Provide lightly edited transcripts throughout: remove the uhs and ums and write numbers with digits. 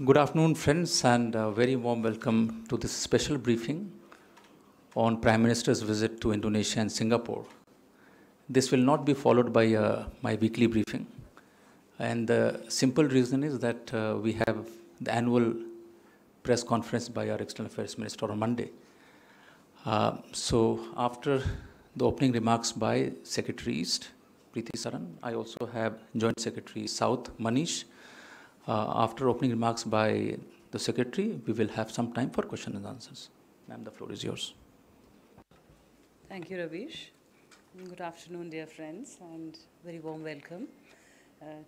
Good afternoon, friends, and a very warm welcome to this special briefing on Prime Minister's visit to Indonesia and Singapore. This will not be followed by my weekly briefing. And the simple reason is that we have the annual press conference by our External Affairs Minister on Monday. So after the opening remarks by Secretary East, Preeti Saran, I also have Joint Secretary South, Manish. After opening remarks by the Secretary, we will have some time for questions and answers. Ma'am, the floor is yours. Thank you, Ravish. Good afternoon, dear friends, and very warm welcome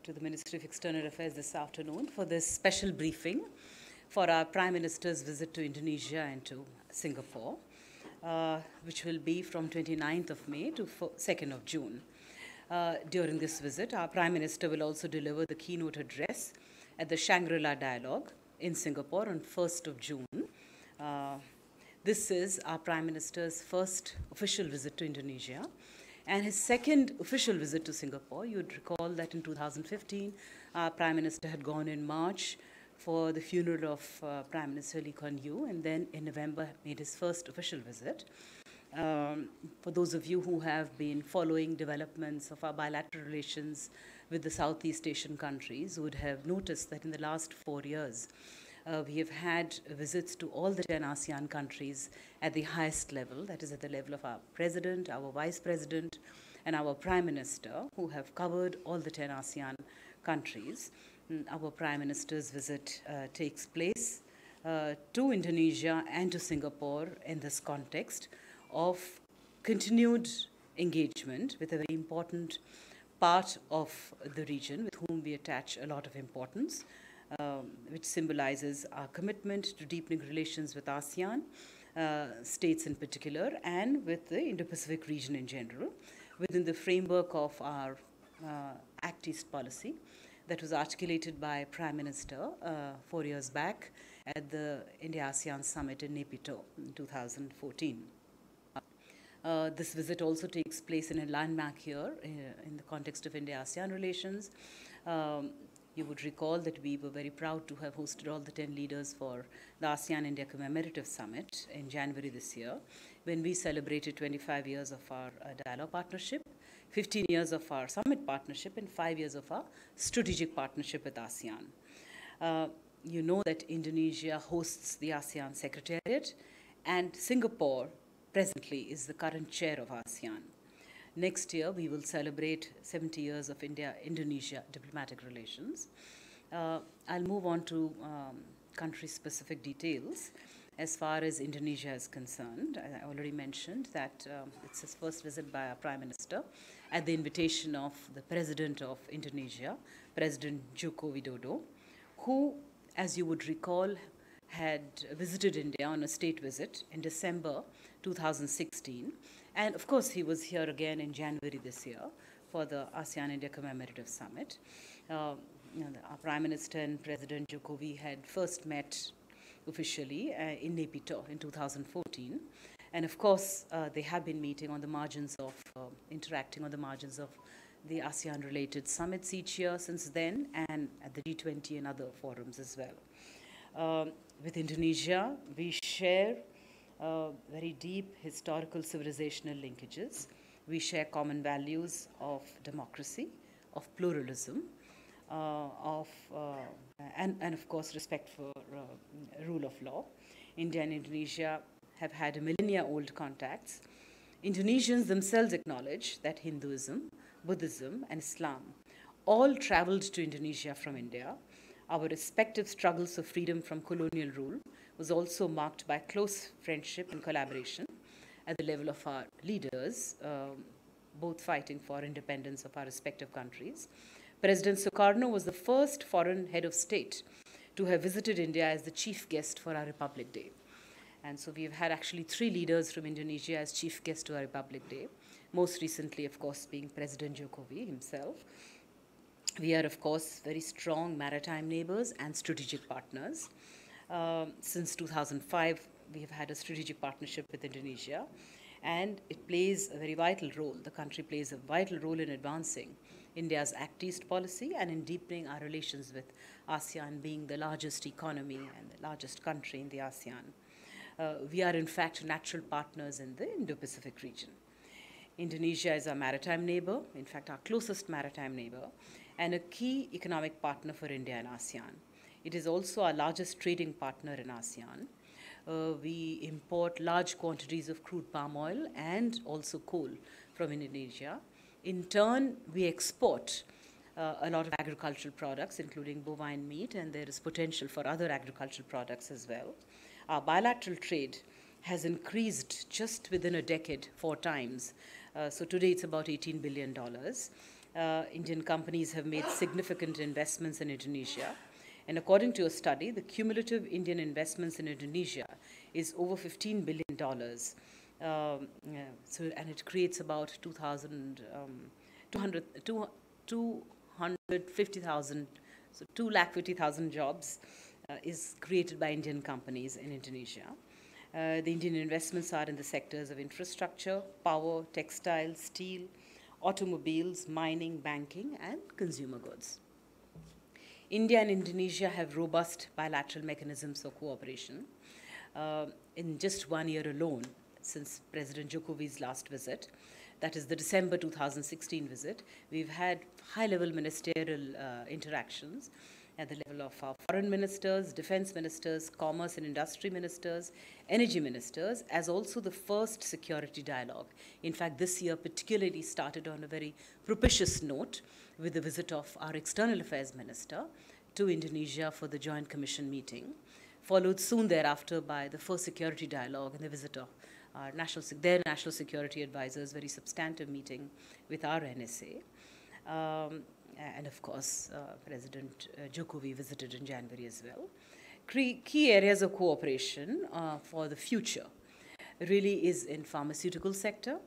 to the Ministry of External Affairs this afternoon for this special briefing for our Prime Minister's visit to Indonesia and to Singapore, which will be from 29th of May to 2nd of June. During this visit, our Prime Minister will also deliver the keynote address at the Shangri-La Dialogue in Singapore on 1st of June. This is our Prime Minister's first official visit to Indonesia and his second official visit to Singapore. You would recall that in 2015, our Prime Minister had gone in March for the funeral of Prime Minister Lee Kuan Yew, and then in November made his first official visit. For those of you who have been following developments of our bilateral relations with the Southeast Asian countries would have noticed that in the last 4 years, we have had visits to all the 10 ASEAN countries at the highest level, that is at the level of our President, our Vice President, and our Prime Minister, who have covered all the 10 ASEAN countries. Our Prime Minister's visit takes place to Indonesia and to Singapore in this context of continued engagement with a very important part of the region with whom we attach a lot of importance, which symbolizes our commitment to deepening relations with ASEAN states in particular and with the Indo-Pacific region in general within the framework of our Act East policy that was articulated by Prime Minister 4 years back at the India-ASEAN Summit in Naypyidaw in 2014. This visit also takes place in a landmark here in the context of India-ASEAN relations. You would recall that we were very proud to have hosted all the 10 leaders for the ASEAN-India Commemorative Summit in January this year, when we celebrated 25 years of our dialogue partnership, 15 years of our summit partnership, and 5 years of our strategic partnership with ASEAN. You know that Indonesia hosts the ASEAN Secretariat, and Singapore presently is the current chair of ASEAN. Next year, we will celebrate 70 years of India-Indonesia diplomatic relations. I'll move on to country-specific details. As far as Indonesia is concerned, I already mentioned that it's his first visit by our Prime Minister at the invitation of the President of Indonesia, President Joko Widodo, who, as you would recall, had visited India on a state visit in December 2016. And of course, he was here again in January this year for the ASEAN-India Commemorative Summit. Our Prime Minister and President Jokowi had first met officially in Naypyidaw in 2014. And of course, they have been meeting on the margins of, interacting on the margins of the ASEAN-related summits each year since then, and at the G20 and other forums as well. With Indonesia, we share very deep historical civilizational linkages. We share common values of democracy, of pluralism, and of course respect for rule of law. India and Indonesia have had millennia-old contacts. Indonesians themselves acknowledge that Hinduism, Buddhism, and Islam all traveled to Indonesia from India. Our respective struggles for freedom from colonial rule was also marked by close friendship and collaboration at the level of our leaders, both fighting for independence of our respective countries. President Sukarno was the first foreign head of state to have visited India as the chief guest for our Republic Day. And so we've had actually 3 leaders from Indonesia as chief guests to our Republic Day, most recently, of course, being President Jokowi himself. We are, of course, very strong maritime neighbors and strategic partners. Since 2005, we have had a strategic partnership with Indonesia, and it plays a very vital role. The country plays a vital role in advancing India's Act East policy and in deepening our relations with ASEAN, being the largest economy and the largest country in the ASEAN. We are in fact natural partners in the Indo-Pacific region. Indonesia is our maritime neighbor, in fact our closest maritime neighbor, and a key economic partner for India and ASEAN. It is also our largest trading partner in ASEAN. We import large quantities of crude palm oil and also coal from Indonesia. In turn, we export a lot of agricultural products, including bovine meat, and there is potential for other agricultural products as well. Our bilateral trade has increased just within a decade 4 times. So today it's about $18 billion. Indian companies have made significant investments in Indonesia. And according to a study, the cumulative Indian investments in Indonesia is over $15 billion. And it creates about 250,000, so 250,000 jobs is created by Indian companies in Indonesia. The Indian investments are in the sectors of infrastructure, power, textiles, steel, automobiles, mining, banking, and consumer goods. India and Indonesia have robust bilateral mechanisms for cooperation. In just 1 year alone, since President Jokowi's last visit, that is the December 2016 visit, we've had high-level ministerial interactions at the level of our foreign ministers, defense ministers, commerce and industry ministers, energy ministers, as also the first security dialogue. In fact, this year particularly started on a very propitious note with the visit of our external affairs minister to Indonesia for the Joint Commission meeting, followed soon thereafter by the first security dialogue and the visit of our their national security advisors, very substantive meeting with our NSA. And of course, President Jokowi visited in January as well. Key areas of cooperation for the future really is in pharmaceutical sector,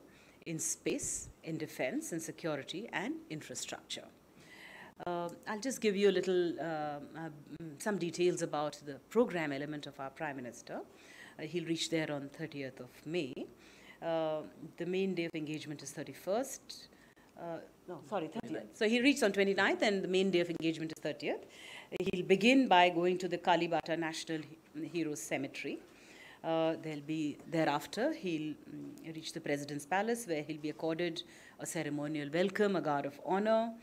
in space, in defense and security, and infrastructure. I'll just give you a little, some details about the program element of our Prime Minister. He'll reach there on 30th of May. The main day of engagement is 31st. No, sorry, 30th. So he reached on 29th and the main day of engagement is 30th. He'll begin by going to the Kalibata National Heroes Cemetery. Thereafter, he'll reach the President's Palace where he'll be accorded a ceremonial welcome, a guard of honor,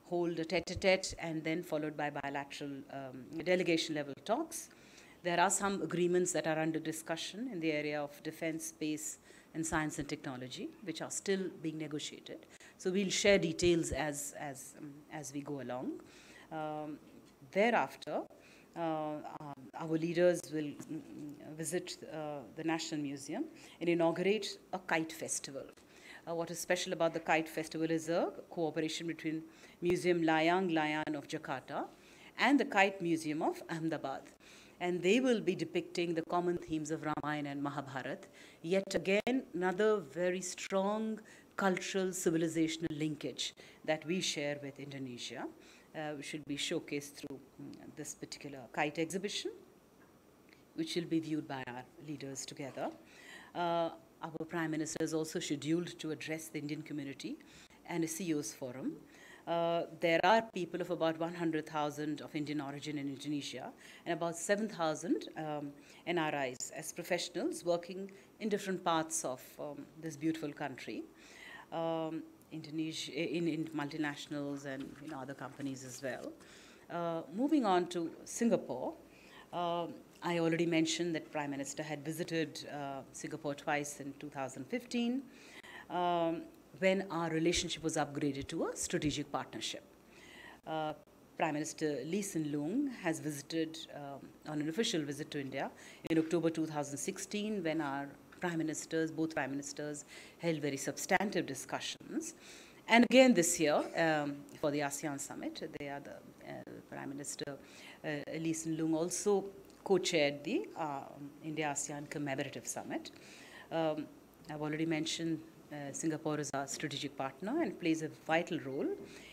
hold a tete-a-tete, and then followed by bilateral delegation-level talks. There are some agreements that are under discussion in the area of defense, space, and science and technology, which are still being negotiated. So we'll share details as we go along. Thereafter, our leaders will visit the National Museum and inaugurate a kite festival. What is special about the kite festival is a cooperation between Museum Layang of Jakarta and the Kite Museum of Ahmedabad. And they will be depicting the common themes of Ramayana and Mahabharata. Yet again, another very strong cultural, civilizational linkage that we share with Indonesia, which will be showcased through this particular kite exhibition, which will be viewed by our leaders together. Our Prime Minister is also scheduled to address the Indian community and a CEO's forum. There are people of about 100,000 of Indian origin in Indonesia and about 7,000 NRIs as professionals working in different parts of this beautiful country. Indonesia, in multinationals and other companies as well. Moving on to Singapore, I already mentioned that Prime Minister had visited Singapore twice in 2015 when our relationship was upgraded to a strategic partnership. Prime Minister Lee Hsien Loong has visited on an official visit to India in October 2016 when our both prime ministers held very substantive discussions. And again this year, for the ASEAN summit, the Prime Minister Lee Hsien Loong also co-chaired the India-ASEAN Commemorative Summit. I've already mentioned Singapore is our strategic partner and plays a vital role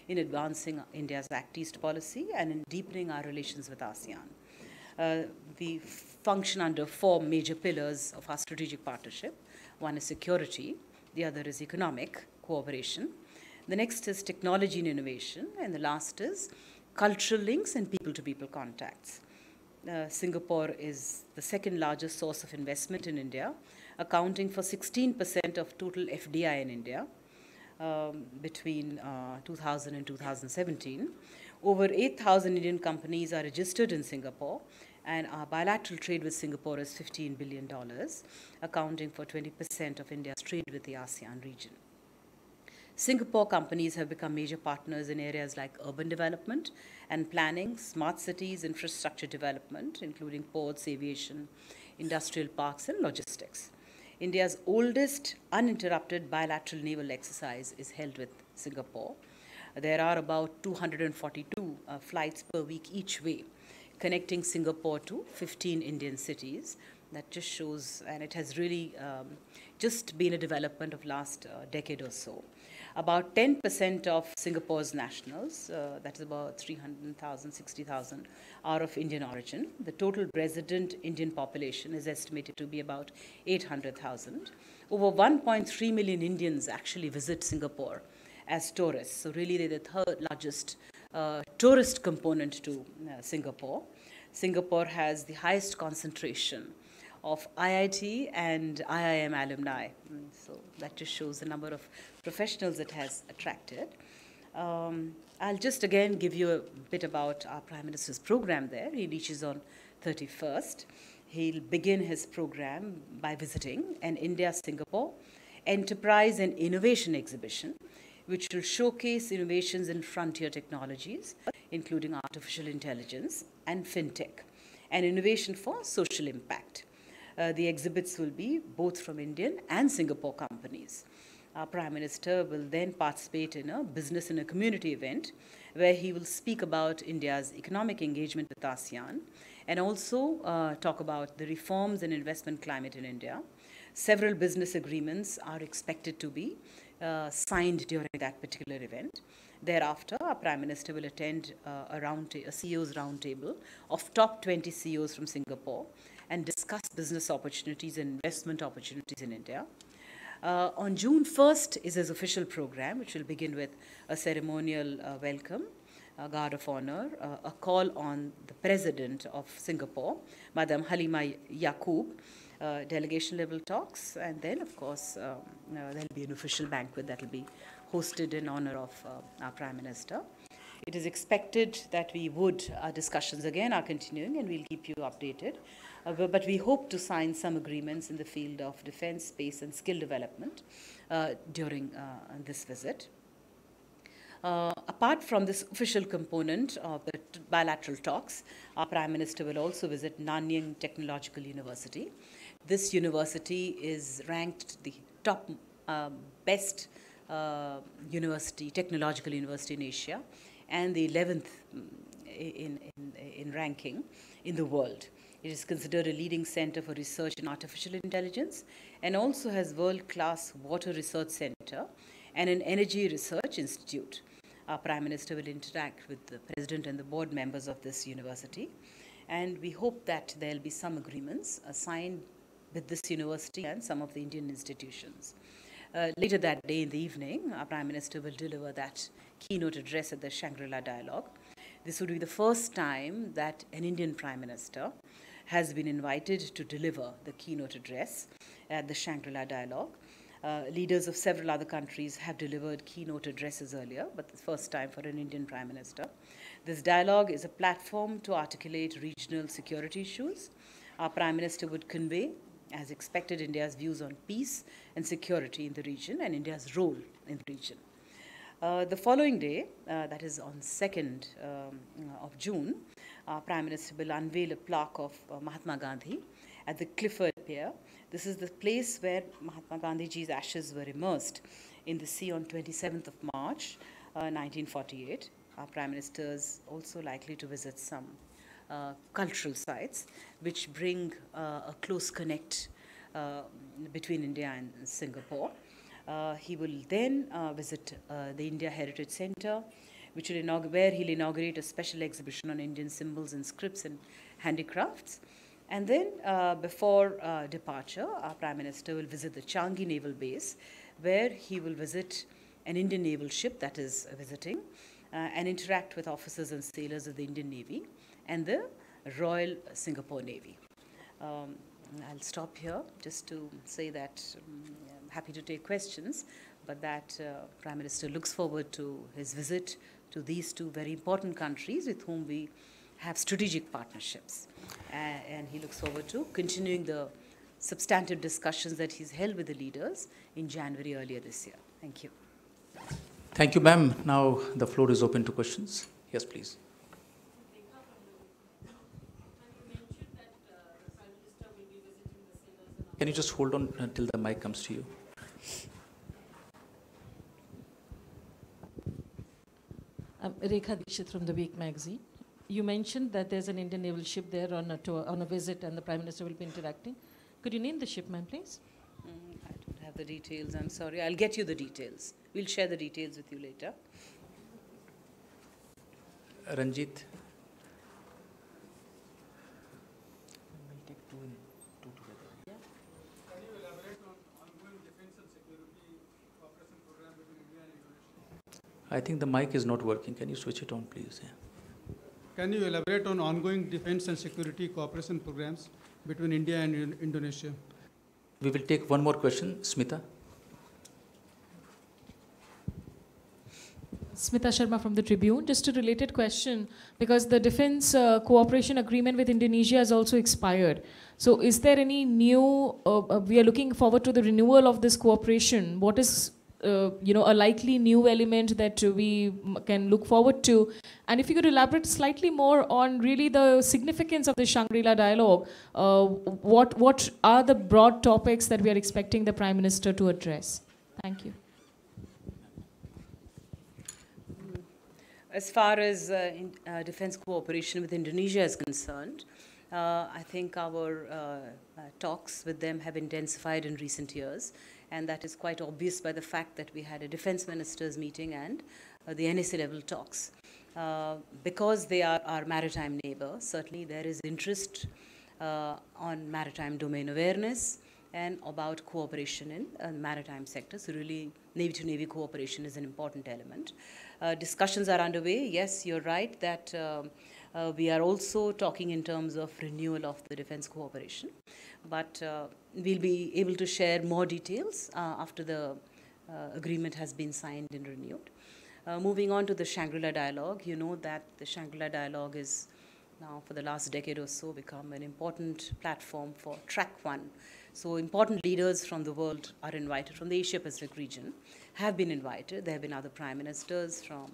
in advancing India's Act East policy and in deepening our relations with ASEAN. We function under 4 major pillars of our strategic partnership. One is security, the other is economic cooperation, The next is technology and innovation, and the last is cultural links and people-to-people contacts. Singapore is the second largest source of investment in India, accounting for 16% of total FDI in India between 2000 and 2017. Over 8,000 Indian companies are registered in Singapore, and our bilateral trade with Singapore is $15 billion, accounting for 20% of India's trade with the ASEAN region. Singapore companies have become major partners in areas like urban development and planning, smart cities, infrastructure development, including ports, aviation, industrial parks, and logistics. India's oldest uninterrupted bilateral naval exercise is held with Singapore. There are about 242 flights per week each way, connecting Singapore to 15 Indian cities. That just shows, and it has really just been a development of last decade or so. About 10% of Singapore's nationals, that is about 300,000, 60,000, are of Indian origin. The total resident Indian population is estimated to be about 800,000. Over 1.3 million Indians actually visit Singapore as tourists. So really they're the third largest tourist component to Singapore. Singapore has the highest concentration of IIT and IIM alumni. So that just shows the number of professionals it has attracted. I'll just again give you a bit about our Prime Minister's program there. He reaches on 31st. He'll begin his program by visiting an India-Singapore Enterprise and Innovation Exhibition, which will showcase innovations in frontier technologies, including artificial intelligence and fintech, and innovation for social impact. The exhibits will be both from Indian and Singapore companies. Our Prime Minister will then participate in a business and a community event where he will speak about India's economic engagement with ASEAN and also talk about the reforms and investment climate in India. Several business agreements are expected to be signed during that particular event. Thereafter, our Prime Minister will attend a CEO's roundtable of top 20 CEOs from Singapore and discuss business opportunities and investment opportunities in India. On June 1st is his official program, which will begin with a ceremonial welcome, a guard of honor, a call on the President of Singapore, Madam Halima Yaqub, delegation level talks, and then, of course, there'll be an official banquet that will be hosted in honor of our Prime Minister. It is expected that our discussions again are continuing, and we'll keep you updated. But we hope to sign some agreements in the field of defense, space, and skill development during this visit. Apart from this official component of the bilateral talks, our Prime Minister will also visit Nanyang Technological University. This university is ranked the top best technological university in Asia, and the 11th in ranking in the world. It is considered a leading center for research in artificial intelligence and also has world-class water research center and an energy research institute. Our Prime Minister will interact with the President and the board members of this university, and we hope that there will be some agreements signed with this university and some of the Indian institutions. Later that day in the evening, our Prime Minister will deliver that keynote address at the Shangri-La Dialogue. This would be the first time that an Indian Prime Minister has been invited to deliver the keynote address at the Shangri-La Dialogue. Leaders of several other countries have delivered keynote addresses earlier, but the first time for an Indian Prime Minister. This dialogue is a platform to articulate regional security issues. Our Prime Minister would convey, as expected, India's views on peace and security in the region and India's role in the region. The following day, that is on 2nd of June, our Prime Minister will unveil a plaque of Mahatma Gandhi at the Clifford Pier. This is the place where Mahatma Gandhiji's ashes were immersed in the sea on 27th of March, 1948. Our Prime Minister is also likely to visit some cultural sites which bring a close connect between India and Singapore. He will then visit the India Heritage Center, where he'll inaugurate a special exhibition on Indian symbols and scripts and handicrafts. And then before departure, our Prime Minister will visit the Changi Naval Base, where he will visit an Indian naval ship that is visiting and interact with officers and sailors of the Indian Navy and the Royal Singapore Navy. I'll stop here just to say that I'm happy to take questions, but that Prime Minister looks forward to his visit to these two very important countries with whom we have strategic partnerships. And he looks forward to continuing the substantive discussions that he's held with the leaders in January earlier this year. Thank you. Thank you, ma'am. Now the floor is open to questions. Yes, please. Can you just hold on until the mic comes to you? I'm Rekha Dixit from The Week magazine. You mentioned that there's an Indian naval ship there on a tour, on a visit, and the Prime Minister will be interacting. Could you name the ship, ma'am, please? I don't have the details, I'm sorry. I'll get you the details. We'll share the details with you later. Ranjit. I think the mic is not working. Can you switch it on, please? Yeah. Can you elaborate on ongoing defense and security cooperation programs between India and Indonesia? We will take one more question. Smita. Smita Sharma from the Tribune. Just a related question, because the defense cooperation agreement with Indonesia has also expired. So is there any new, we are looking forward to the renewal of this cooperation. What is, a likely new element that we can look forward to? And if you could elaborate slightly more on really the significance of the Shangri-La dialogue, what are the broad topics that we are expecting the Prime Minister to address? Thank you. As far as defense cooperation with Indonesia is concerned, I think our talks with them have intensified in recent years, and that is quite obvious by the fact that we had a defense ministers meeting and the NSA level talks. Because they are our maritime neighbor, certainly there is interest on maritime domain awareness and about cooperation in the maritime sector. So really, Navy-to-Navy cooperation is an important element. Discussions are underway. Yes, you're right that we are also talking in terms of renewal of the defense cooperation. But we'll be able to share more details after the agreement has been signed and renewed. Moving on to the Shangri-La dialogue, you know that the Shangri-La dialogue is now for the last decade or so become an important platform for track one. So important leaders from the world are invited, from the Asia-Pacific region have been invited. There have been other prime ministers, from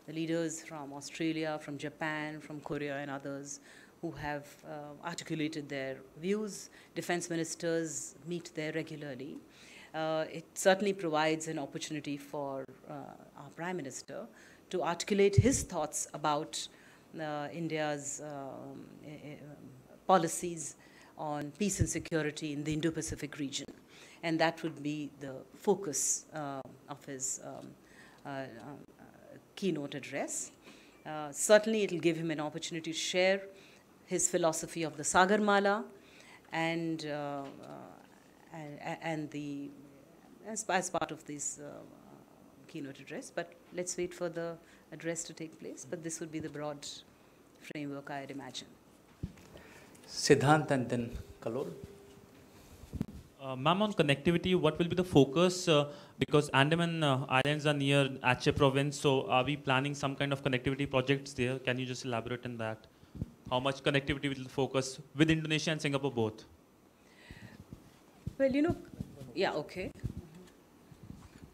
the leaders from Australia, from Japan, from Korea and others who have articulated their views. Defense ministers meet there regularly. It certainly provides an opportunity for our Prime Minister to articulate his thoughts about India's policies on peace and security in the Indo-Pacific region. And that would be the focus of his keynote address. Certainly it will give him an opportunity to share his philosophy of the Sagarmala and as part of this keynote address. But let's wait for the address to take place. But this would be the broad framework, I'd imagine. Siddhant and then Kalol. Ma'am, on connectivity, what will be the focus? Because Andaman Islands are near Aceh province, so are we planning some kind of connectivity projects there? Can you just elaborate on that? How much connectivity will focus with Indonesia and Singapore both? Well, yeah, okay.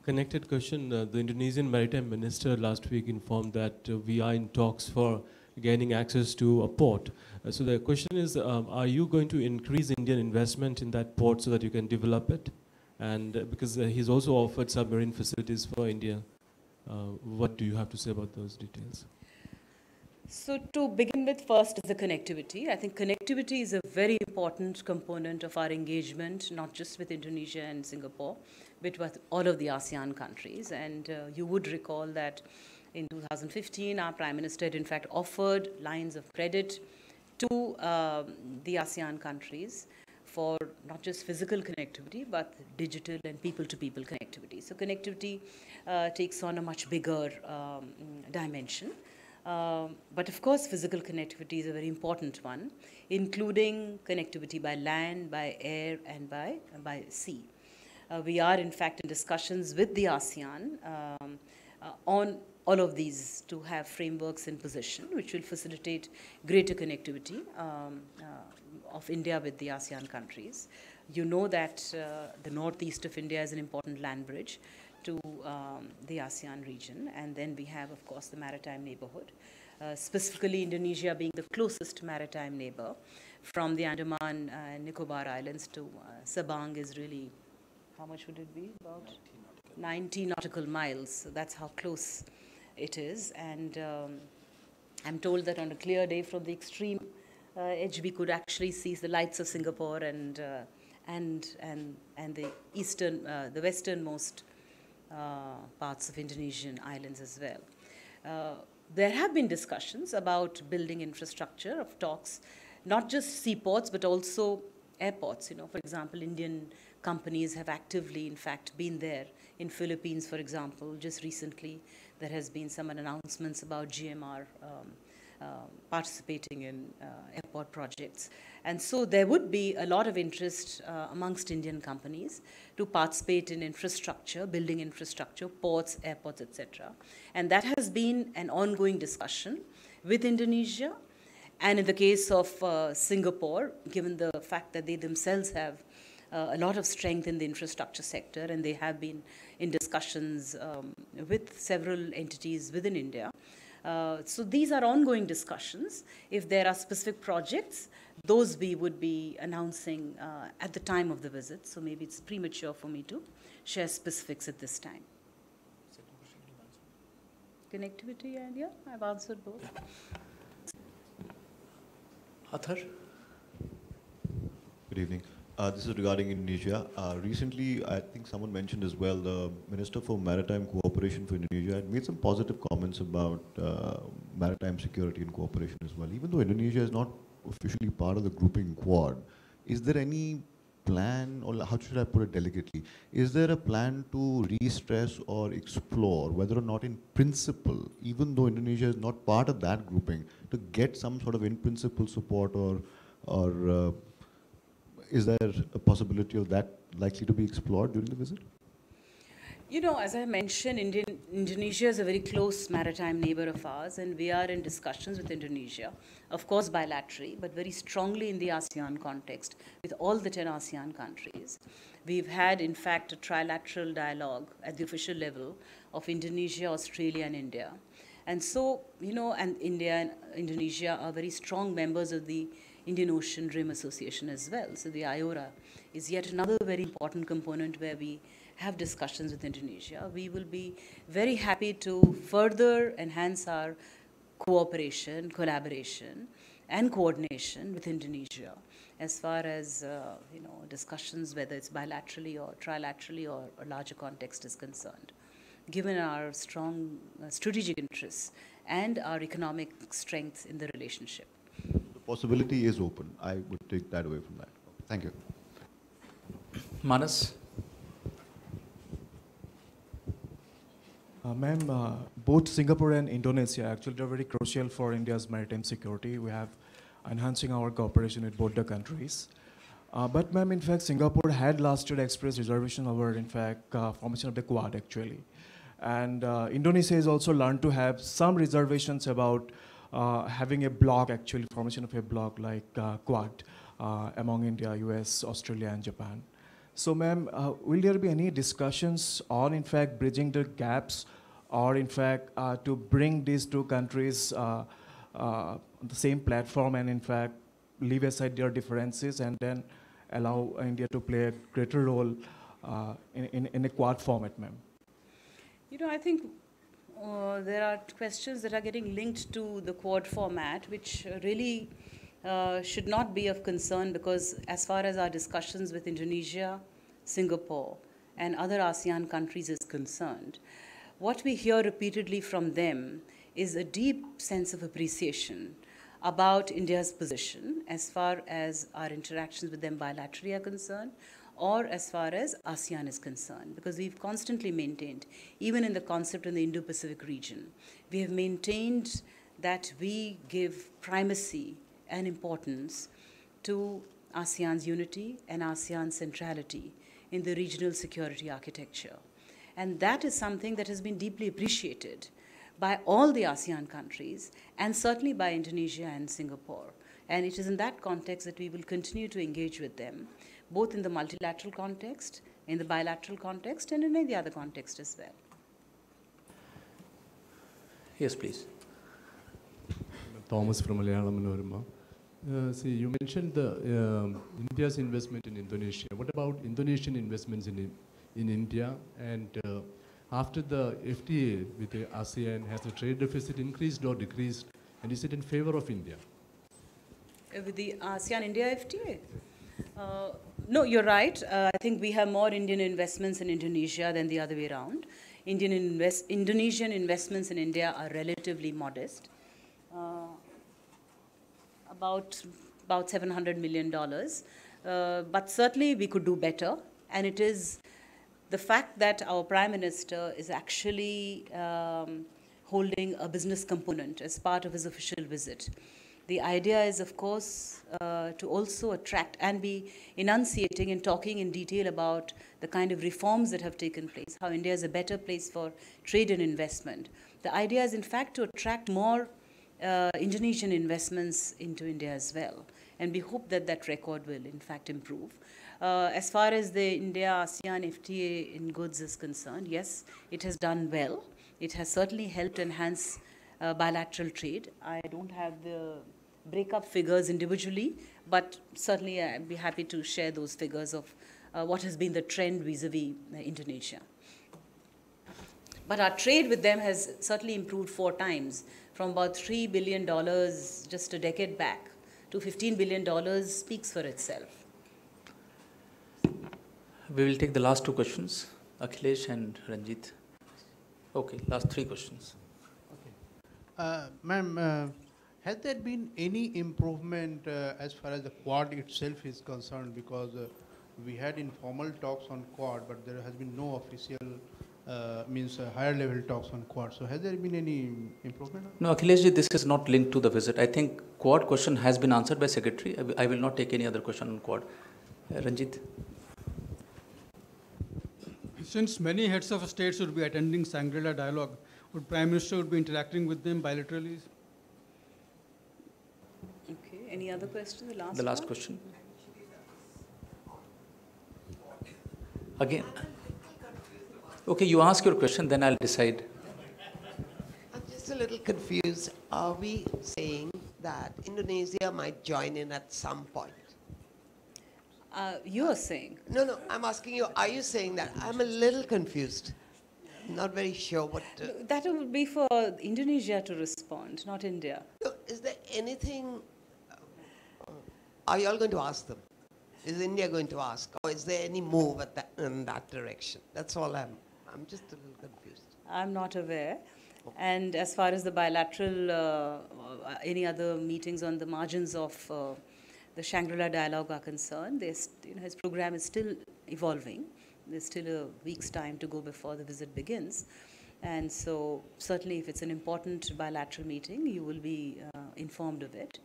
Connected question. The Indonesian Maritime Minister last week informed that we are in talks for gaining access to a port. So the question is, are you going to increase Indian investment in that port so that you can develop it? And because he's also offered submarine facilities for India, what do you have to say about those details? So to begin with, first is the connectivity. I think connectivity is a very important component of our engagement, not just with Indonesia and Singapore, but with all of the ASEAN countries. And you would recall that in 2015, our Prime Minister had in fact offered lines of credit to the ASEAN countries for not just physical connectivity, but digital and people-to-people connectivity. So connectivity takes on a much bigger dimension. But of course, physical connectivity is a very important one, including connectivity by land, by air, and by sea. We are, in fact, in discussions with the ASEAN on all of these to have frameworks in position, which will facilitate greater connectivity of India with the ASEAN countries. You know that the northeast of India is an important land bridge to the ASEAN region. And then we have, of course, the maritime neighborhood, specifically Indonesia being the closest maritime neighbor from the Andaman and Nicobar Islands to Sabang is really, how much would it be? About 90 nautical miles. So that's how close it is. And I'm told that on a clear day from the extreme edge, we could actually see the lights of Singapore and the eastern, the westernmost parts of Indonesian islands as well. There have been discussions about building infrastructure of talks, not just seaports, but also airports. You know, for example, Indian companies have actively, in fact, been there. In Philippines, for example, just recently, there has been some announcements about GMR participating in airport projects. And so there would be a lot of interest amongst Indian companies to participate in infrastructure, building infrastructure, ports, airports, etc. And that has been an ongoing discussion with Indonesia. And in the case of Singapore, given the fact that they themselves have a lot of strength in the infrastructure sector, and they have been in discussions with several entities within India. So these are ongoing discussions. If there are specific projects, those we would be announcing at the time of the visit. So maybe it's premature for me to share specifics at this time. Connectivity and yeah, I've answered both. Athar? Good evening. This is regarding Indonesia. Recently, I think someone mentioned as well, the Minister for Maritime Cooperation for Indonesia had made some positive comments about maritime security and cooperation as well. Even though Indonesia is not officially part of the grouping Quad, is there any plan, or how should I put it delicately, is there a plan to re-stress or explore whether or not in principle, even though Indonesia is not part of that grouping, to get some sort of in-principle support or is there a possibility of that likely to be explored during the visit? You know, as I mentioned, Indonesia is a very close maritime neighbor of ours, and we are in discussions with Indonesia, of course bilaterally, but very strongly in the ASEAN context with all the 10 ASEAN countries. We've had, in fact, a trilateral dialogue at the official level of Indonesia, Australia, and India. And so, you know, and India and Indonesia are very strong members of the Indian Ocean Rim Association as well. So the IORA is yet another very important component where we have discussions with Indonesia. We will be very happy to further enhance our cooperation, collaboration, and coordination with Indonesia as far as you know, discussions, whether it's bilaterally or trilaterally or a larger context is concerned, given our strong strategic interests and our economic strength in the relationship. Possibility is open. I would take that away from that. Thank you. Manas? Ma'am, both Singapore and Indonesia actually are very crucial for India's maritime security. We have enhancing our cooperation with both the countries. But ma'am, in fact, Singapore had last year expressed reservation over, in fact, formation of the Quad actually. And Indonesia has also learned to have some reservations about having a bloc, actually, formation of a bloc like Quad among India, US, Australia, and Japan. So, ma'am, will there be any discussions on, in fact, bridging the gaps, or, in fact, to bring these two countries on the same platform and, in fact, leave aside their differences and then allow India to play a greater role in a Quad format, ma'am? You know, I think there are questions that are getting linked to the Quad format, which really should not be of concern, because as far as our discussions with Indonesia, Singapore, and other ASEAN countries is concerned, what we hear repeatedly from them is a deep sense of appreciation about India's position as far as our interactions with them bilaterally are concerned, or as far as ASEAN is concerned, because we've constantly maintained, even in the concept in the Indo-Pacific region, we have maintained that we give primacy and importance to ASEAN's unity and ASEAN's centrality in the regional security architecture. And that is something that has been deeply appreciated by all the ASEAN countries, and certainly by Indonesia and Singapore. And it is in that context that we will continue to engage with them, both in the multilateral context, in the bilateral context, and in any other context as well. Yes, please. Thomas from Malayalam Manorama. See, you mentioned the India's investment in Indonesia. What about Indonesian investments in India? And after the FTA with the ASEAN, has the trade deficit increased or decreased? And is it in favor of India? With the ASEAN-India FTA? No, you're right. I think we have more Indian investments in Indonesia than the other way around. Indonesian investments in India are relatively modest, about $700 million. But certainly we could do better, and it is the fact that our Prime Minister is actually holding a business component as part of his official visit. The idea is, of course, to also attract and be enunciating and talking in detail about the kind of reforms that have taken place, how India is a better place for trade and investment. The idea is, in fact, to attract more Indonesian investments into India as well. And we hope that that record will, in fact, improve. As far as the India-ASEAN FTA in goods is concerned, yes, it has done well. It has certainly helped enhance bilateral trade. I don't have the breakup figures individually, but certainly I'd be happy to share those figures of what has been the trend vis-a-vis Indonesia. But our trade with them has certainly improved 4 times, from about $3 billion just a decade back to $15 billion speaks for itself. We will take the last 2 questions, Akhilesh and Ranjit. Okay, last 3 questions. Ma'am, has there been any improvement as far as the Quad itself is concerned? Because we had informal talks on Quad, but there has been no official, higher level talks on Quad. So has there been any improvement? No, Akhilesh, this is not linked to the visit. I think Quad question has been answered by Secretary. I will not take any other question on Quad. Ranjit. Since many heads of states would be attending Shangri-La dialogue, would Prime Minister would be interacting with them bilaterally? Okay, any other question? The last question. Again. Okay, you ask your question, then I'll decide. I'm just a little confused. Are we saying that Indonesia might join in at some point? You are saying? No, I'm asking you, are you saying that? I'm a little confused. Not very sure what to... That would be for Indonesia to respond, not India. So is there anything... Are you all going to ask them? Is India going to ask? Or is there any move in that direction? That's all I'm just a little confused. I'm not aware. And as far as the bilateral, any other meetings on the margins of the Shangri-La dialogue are concerned, his program is still evolving. There's still a week's time to go before the visit begins. And so certainly if it's an important bilateral meeting, you will be informed of it.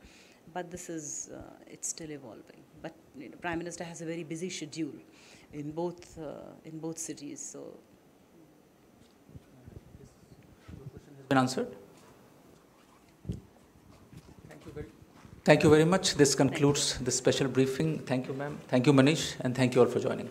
But this is, it's still evolving. But Prime Minister has a very busy schedule in both cities. So. Has been answered? Thank you very much. This concludes this special briefing. Thank you, ma'am. Thank you, Manish. And thank you all for joining.